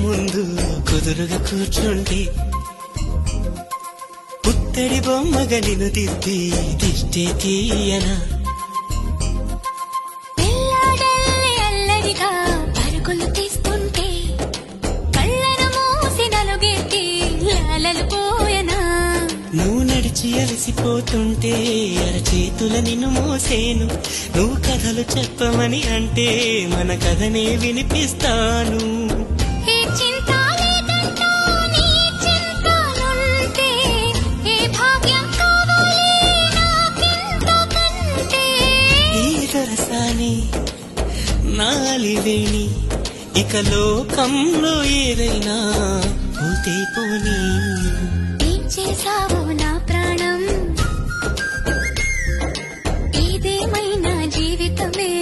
ముందు కుదురుగా కూర్చుంటే పుత్తడి బొమ్మగా నిన్ను దిద్ది దిష్టే తీయనా పిల్లాడల్లి అల్లరిగా పరుగులు తీస్తుంటే కళ్ళను మూసి నలుగెత్తి లాలలు పోయనా నువ్వు నడిచి అలసిపోతుంటే అరచేతుల నిన్ను మోసేను నువ్వు కథలు చెప్పమని అంటే మన కథనే వినిపిస్తాను ఏ చింత లేదంటూ నీ చింతలుంటే ఏ భాగ్యం కావాలి నాకింతకంటే ఈ దొరసాని నాలివేణి ఇక లోకంలో ఏదైనా పోతే పోనీ ఏం చేసావు నా ప్రాణం ఏదేమైనా జీవితమే